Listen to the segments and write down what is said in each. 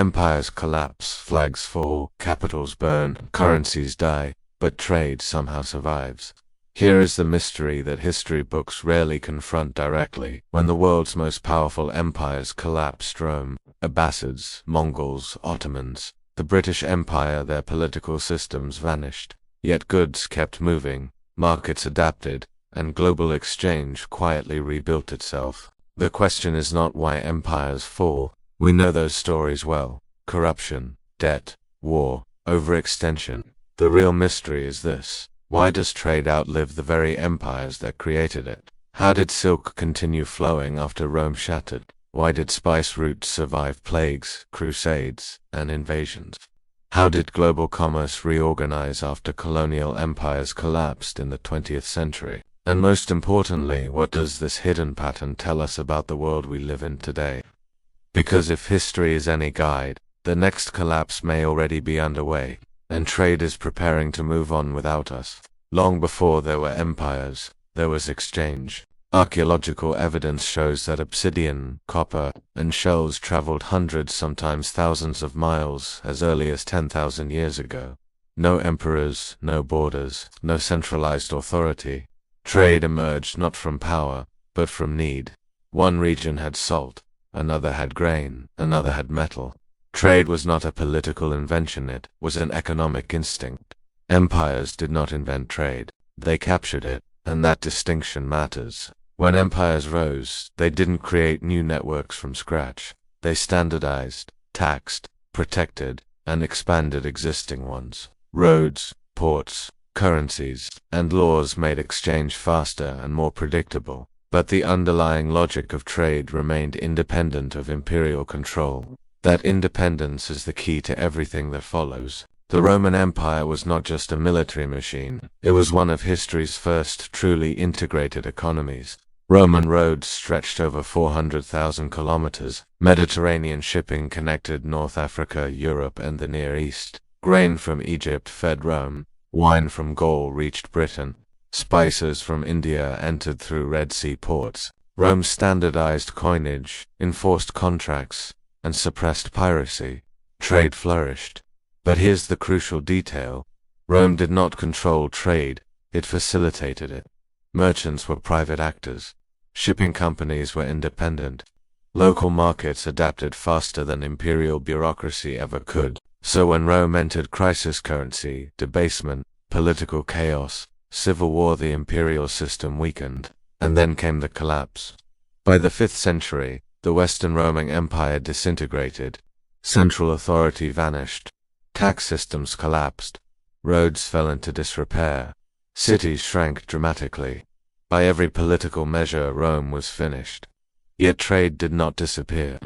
Empires collapse, flags fall, capitals burn, currencies die, but trade somehow survives. Here is the mystery that history books rarely confront directly. When the world's most powerful empires collapsed, Rome, Abbasids, Mongols, Ottomans, the British Empire, their political systems vanished. Yet goods kept moving, markets adapted, and global exchange quietly rebuilt itself. The question is not why empires fall. We know those stories well: corruption, debt, war, overextension. The real mystery is this: why does trade outlive the very empires that created it? How did silk continue flowing after Rome shattered? Why did spice routes survive plagues, crusades, and invasions? How did global commerce reorganize after colonial empires collapsed in the 20th century? And most importantly, what does this hidden pattern tell us about the world we live in today? Because if history is any guide, the next collapse may already be underway, and trade is preparing to move on without us. Long before there were empires, there was exchange. Archaeological evidence shows that obsidian, copper, and shells traveled hundreds, sometimes thousands of miles as early as 10,000 years ago. No emperors, no borders, no centralized authority. Trade emerged not from power, but from need. One region had salt, another had grain, another had metal. Trade was not a political invention, it was an economic instinct. Empires did not invent trade, they captured it, and that distinction matters. When empires rose, they didn't create new networks from scratch. They standardized, taxed, protected, and expanded existing ones. Roads, ports, currencies, and laws made exchange faster and more predictable, but the underlying logic of trade remained independent of imperial control. That independence is the key to everything that follows. The Roman Empire was not just a military machine, it was one of history's first truly integrated economies. Roman roads stretched over 400,000 kilometers. Mediterranean shipping connected North Africa, Europe, and the Near East. Grain from Egypt fed Rome. Wine from Gaul reached Britain. Spices from India entered through Red Sea ports. Rome standardized coinage, enforced contracts, and suppressed piracy. Trade flourished. But here's the crucial detail: Rome did not control trade, it facilitated it. Merchants were private actors. Shipping companies were independent. Local markets adapted faster than imperial bureaucracy ever could. So when Rome entered crisis, currency, debasement, political chaos, civil war, the imperial system weakened. And then came the collapse. By the 5th century, the Western Roman Empire disintegrated. Central authority vanished. Tax systems collapsed. Roads fell into disrepair. Cities shrank dramatically. By every political measure, Rome was finished. Yet trade did not disappear.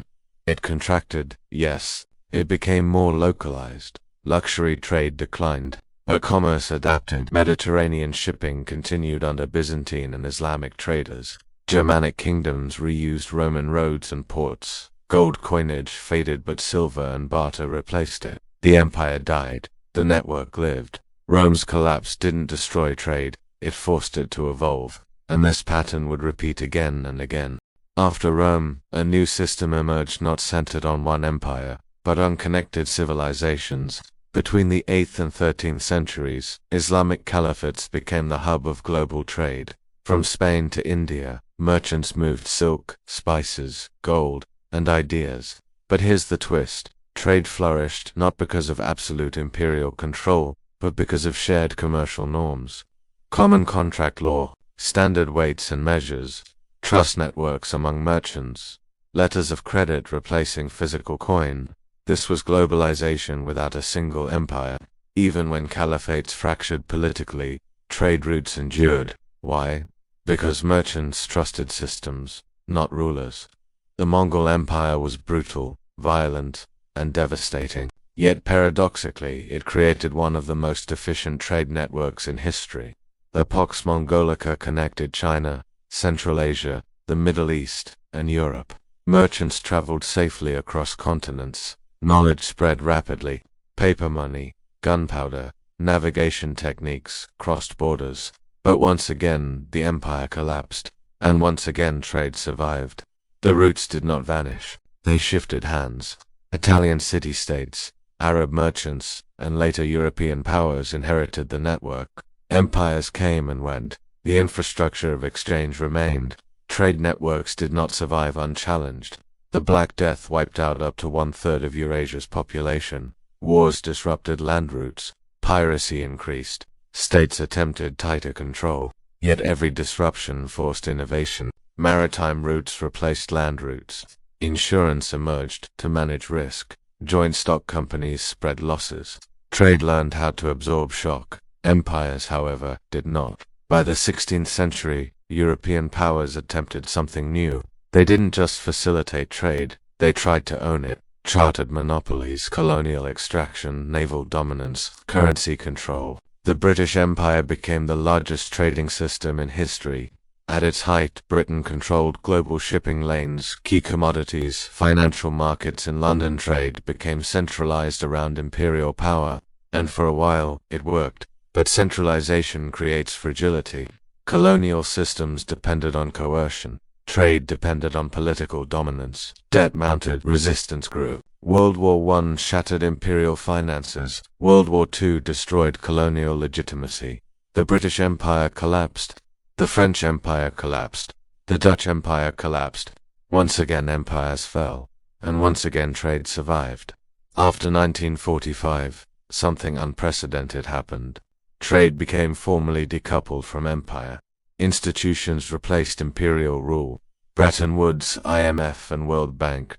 It contracted, yes. It became more localized. Luxury trade declined, but commerce adapted. Mediterranean shipping continued under Byzantine and Islamic traders. Germanic kingdoms reused Roman roads and ports. Gold coinage faded, but silver and barter replaced it. The empire died. The network lived. Rome's collapse didn't destroy trade, it forced it to evolve. And this pattern would repeat again and again. After Rome, a new system emerged, not centered on one empire, but on connected civilizations. Between the 8th and 13th centuries, Islamic caliphates became the hub of global trade. From Spain to India, merchants moved silk, spices, gold, and ideas. But here's the twist: trade flourished not because of absolute imperial control, but because of shared commercial norms. Common contract law, standard weights and measures, trust networks among merchants, letters of credit replacing physical coin. This was globalization without a single empire. Even when caliphates fractured politically, trade routes endured. Why? Because merchants trusted systems, not rulers. The Mongol Empire was brutal, violent, and devastating. Yet paradoxically, it created one of the most efficient trade networks in history. The Pax Mongolica connected China, Central Asia, the Middle East, and Europe. Merchants traveled safely across continents. Knowledge spread rapidly. Paper money, gunpowder, navigation techniques crossed borders. But once again, the empire collapsed. And once again, trade survived. The routes did not vanish. They shifted hands. Italian city-states, Arab merchants, and later European powers inherited the network. Empires came and went. The infrastructure of exchange remained. Trade networks did not survive unchallenged. The Black Death wiped out up to 1/3 of Eurasia's population. Wars disrupted land routes. Piracy increased. States attempted tighter control. Yet every disruption forced innovation. Maritime routes replaced land routes. Insurance emerged to manage risk. Joint stock companies spread losses. Trade learned how to absorb shock. Empires, however, did not. By the 16th century, European powers attempted something new. They didn't just facilitate trade, they tried to own it. Chartered monopolies, colonial extraction, naval dominance, currency control. The British Empire became the largest trading system in history. At its height, Britain controlled global shipping lanes, key commodities, financial markets, and London trade became centralized around imperial power. And for a while, it worked. But centralization creates fragility. Colonial systems depended on coercion. Trade depended on political dominance. Debt mounted, resistance grew. World War I shattered imperial finances. World War II destroyed colonial legitimacy. The British Empire collapsed. The French Empire collapsed. The Dutch Empire collapsed. Once again empires fell. And once again trade survived. After 1945, something unprecedented happened. Trade became formally decoupled from empire. Institutions replaced imperial rule. Bretton Woods, IMF, and World Bank,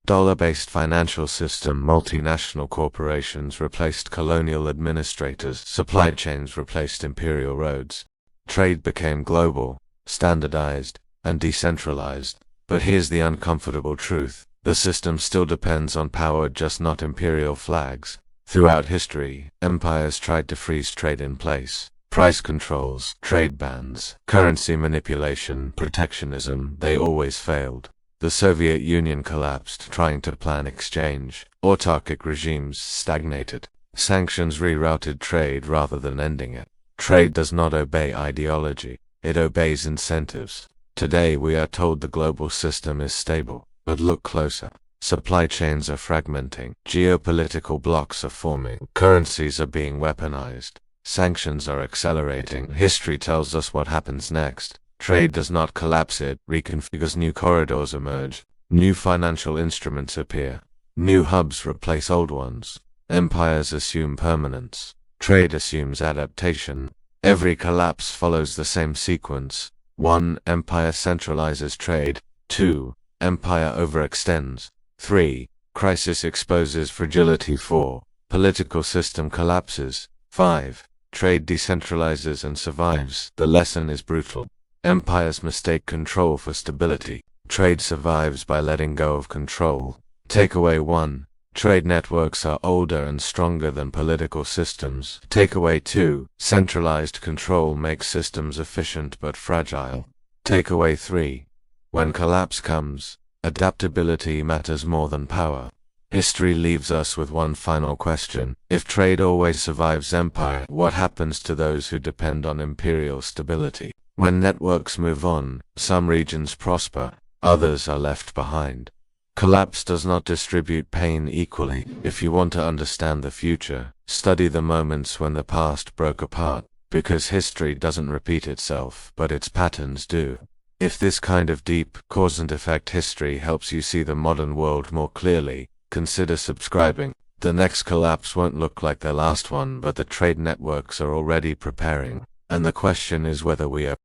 dollar-based financial system. Multinational corporations replaced colonial administrators. Supply chains replaced imperial roads. Trade became global, standardized, and decentralized. But here's the uncomfortable truth. The system still depends on power, just not imperial flags. Throughout history, empires tried to freeze trade in place. Price controls, trade bans, currency manipulation, protectionism, they always failed. The Soviet Union collapsed trying to plan exchange. Autarkic regimes stagnated. Sanctions rerouted trade rather than ending it. Trade does not obey ideology, it obeys incentives. Today we are told the global system is stable, but look closer. Supply chains are fragmenting, geopolitical blocs are forming, currencies are being weaponized, sanctions are accelerating. History tells us what happens next. Trade does not collapse, it reconfigures. New corridors emerge, new financial instruments appear, new hubs replace old ones. Empires assume permanence, trade assumes adaptation. Every collapse follows the same sequence. 1. Empire centralizes trade. 2. Empire overextends. 3. Crisis exposes fragility. 4. Political system collapses. 5. Trade decentralizes and survives. The lesson is brutal. Empires mistake control for stability. Trade survives by letting go of control. Takeaway 1. Trade networks are older and stronger than political systems. Takeaway 2. Centralized control makes systems efficient but fragile. Takeaway 3. When collapse comes, adaptability matters more than power. History leaves us with one final question. If trade always survives empire, what happens to those who depend on imperial stability? When networks move on, some regions prosper, others are left behind. Collapse does not distribute pain equally. If you want to understand the future, study the moments when the past broke apart, because history doesn't repeat itself, but its patterns do. If this kind of deep, cause and effect history helps you see the modern world more clearly, consider subscribing. The next collapse won't look like the last one, but the trade networks are already preparing. And the question is whether we are